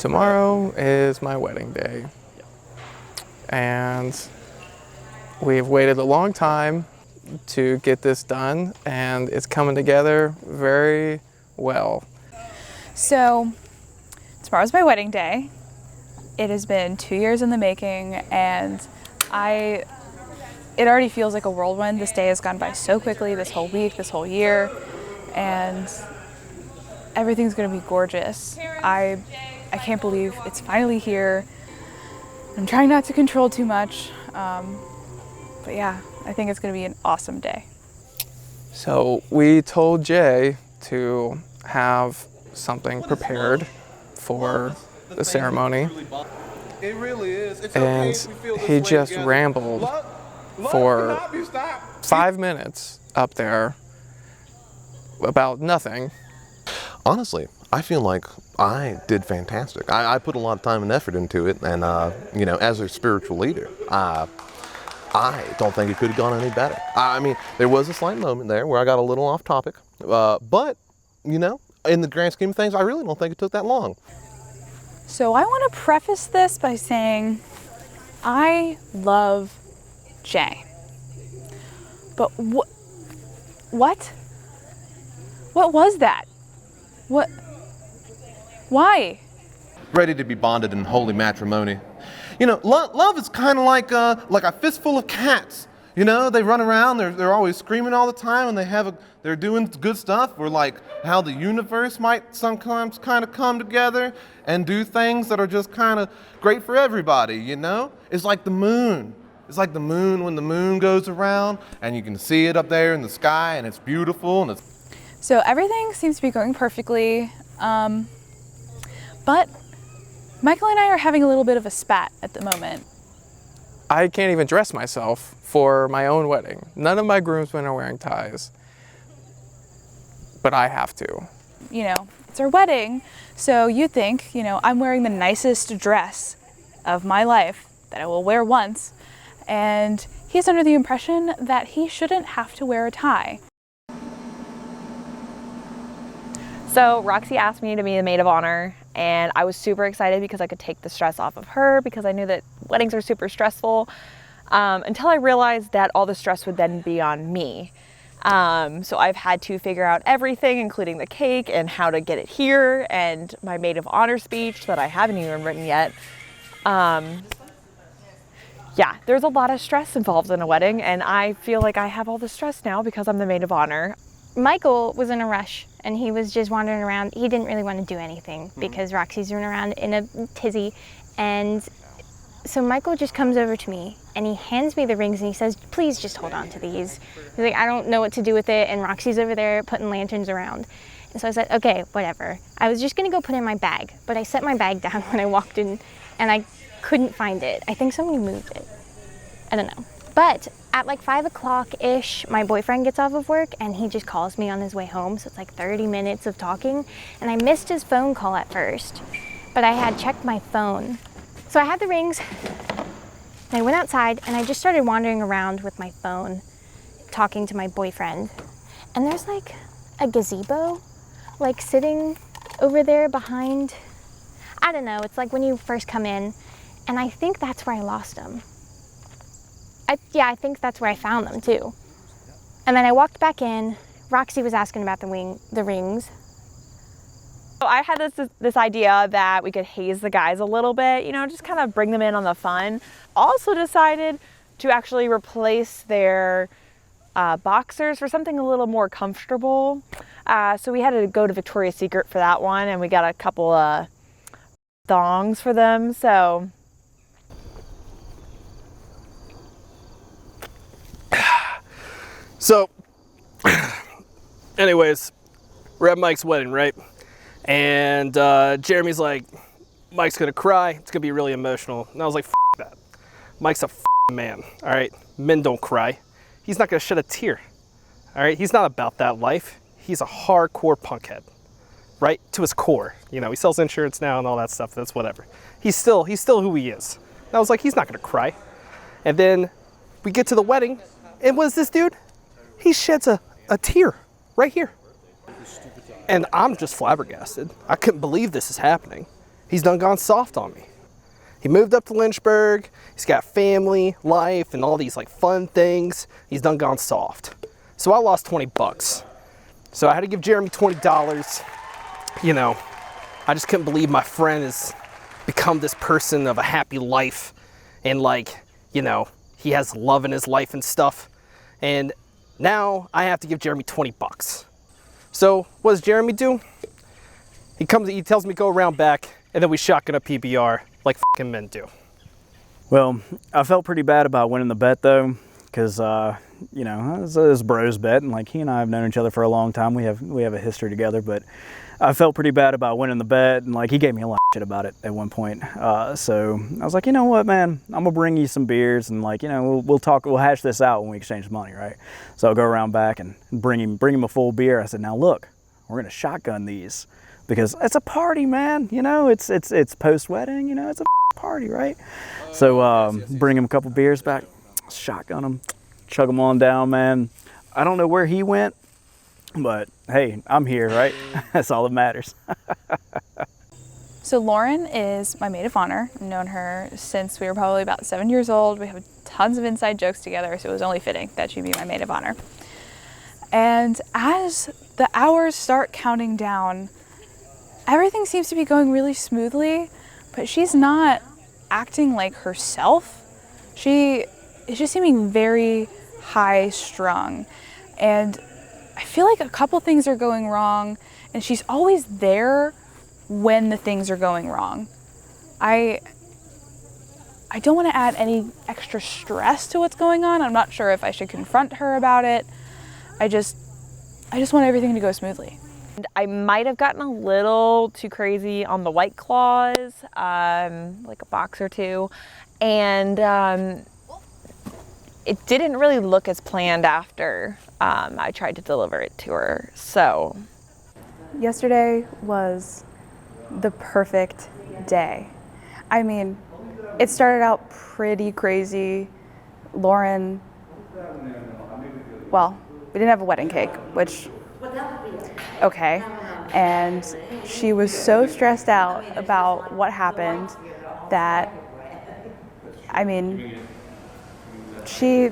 Tomorrow is my wedding day, and we've waited a long time to get this done, and it's coming together very well. So, tomorrow's my wedding day. It has been 2 years in the making, and it already feels like a whirlwind. This day has gone by so quickly, this whole week, this whole year, and everything's gonna be gorgeous. I can't believe it's finally here. I'm trying not to control too much, but yeah, I think it's gonna be an awesome day. So we told Jay to have something prepared for the ceremony, It really is. and he just rambled for 5 minutes up there about nothing. Honestly, I feel like I did fantastic. I put a lot of time and effort into it, and you know, as a spiritual leader, I don't think it could have gone any better. I mean, there was a slight moment there where I got a little off topic, but you know, in the grand scheme of things, I really don't think it took that long. So I want to preface this by saying I love Jay. But what was that? Why? Ready to be bonded in holy matrimony. You know, love is kind of like a fistful of cats. You know, they run around, they're always screaming all the time, and they're doing good stuff. Or like how the universe might sometimes kind of come together and do things that are just kind of great for everybody, you know? It's like the moon. It's like the moon when the moon goes around, and you can see it up there in the sky, and it's beautiful, and it's... So everything seems to be going perfectly, but Michael and I are having a little bit of a spat at the moment. I can't even dress myself for my own wedding. None of my groomsmen are wearing ties, but I have to. You know, it's our wedding, so you think, you know, I'm wearing the nicest dress of my life that I will wear once, and he's under the impression that he shouldn't have to wear a tie. So Roxy asked me to be the maid of honor, and I was super excited because I could take the stress off of her, because I knew that weddings are super stressful, until I realized that all the stress would then be on me. So I've had to figure out everything, including the cake and how to get it here, and my maid of honor speech that I haven't even written yet. Yeah, there's a lot of stress involved in a wedding, and I feel like I have all the stress now because I'm the maid of honor. Michael was in a rush, and he was just wandering around. He didn't really want to do anything because Roxy's running around in a tizzy. And so Michael just comes over to me and he hands me the rings and he says, please just hold on to these. He's like, I don't know what to do with it. And Roxy's over there putting lanterns around. And so I said, okay, whatever. I was just going to go put it in my bag, but I set my bag down when I walked in and I couldn't find it. I think somebody moved it. I don't know. But at like 5 o'clock-ish, my boyfriend gets off of work and he just calls me on his way home. So it's like 30 minutes of talking. And I missed his phone call at first, but I had checked my phone. So I had the rings, and I went outside and I just started wandering around with my phone, talking to my boyfriend. And there's like a gazebo, like sitting over there behind, I don't know, it's like when you first come in. And I think that's where I lost them. I think that's where I found them too. And then I walked back in. Roxy was asking about the rings. So I had this idea that we could haze the guys a little bit, you know, just kind of bring them in on the fun. Also decided to actually replace their boxers for something a little more comfortable. So we had to go to Victoria's Secret for that one, and we got a couple of thongs for them. So, anyways, we're at Mike's wedding, right? And Jeremy's like, Mike's gonna cry. It's gonna be really emotional. And I was like, F that. Mike's a man, all right? Men don't cry. He's not gonna shed a tear, all right? He's not about that life. He's a hardcore punkhead, right? To his core. You know, he sells insurance now and all that stuff. That's whatever. He's still who he is. And I was like, he's not gonna cry. And then we get to the wedding, and what is this dude? He sheds a tear right here. And I'm just flabbergasted. I couldn't believe this is happening. he's done gone soft on me. He moved up to Lynchburg. He's got family, life, and all these like fun things. He's done gone soft. So I lost 20 bucks. So I had to give Jeremy $20. You know, I just couldn't believe my friend has become this person of a happy life. And like, you know, he has love in his life and stuff. And now I have to give Jeremy 20 bucks. So what does Jeremy do? He tells me go around back, and then we shotgun a PBR like fucking men do. Well, I felt pretty bad about winning the bet though, because you know, it was a bros bet, and like he and I have known each other for a long time. We have a history together, but I felt pretty bad about winning the bet, and like he gave me a lot of shit about it at one point. So I was like, you know what, man, I'm gonna bring you some beers, and like, you know, we'll hash this out when we exchange money, right? So I'll go around back and bring him a full beer. I said, now look, we're gonna shotgun these because it's a party, man. You know, it's post wedding. You know, it's a party, right? So bring him a couple beers back, shotgun them, chug them on down, man. I don't know where he went, but hey, I'm here, right? That's all that matters. So Lauren is my maid of honor. I've known her since we were probably about 7 years old. We have tons of inside jokes together, so it was only fitting that she be my maid of honor. And as the hours start counting down, everything seems to be going really smoothly, but she's not acting like herself. She is just seeming very high strung. And I feel like a couple things are going wrong, and she's always there when the things are going wrong. I don't want to add any extra stress to what's going on. I'm not sure if I should confront her about it. I just want everything to go smoothly. I might have gotten a little too crazy on the White Claws, like a box or two, and it didn't really look as planned after I tried to deliver it to her. So Yesterday was the perfect day. I mean, it started out pretty crazy. Lauren, well, we didn't have a wedding cake, which, okay. And she was so stressed out about what happened that, I mean, she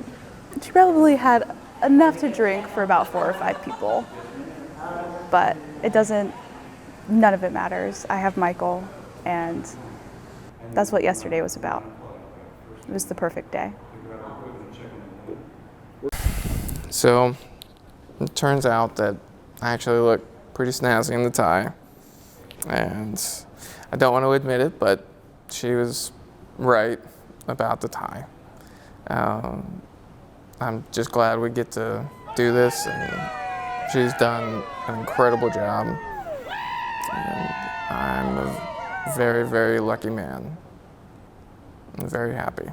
probably had enough to drink for about 4 or 5 people. But none of it matters. I have Michael, and that's what yesterday was about. It was the perfect day. So it turns out that I actually look pretty snazzy in the tie, and I don't want to admit it, but she was right about the tie. I'm just glad we get to do this, and she's done an incredible job, and I'm a very, very lucky man. I'm very happy.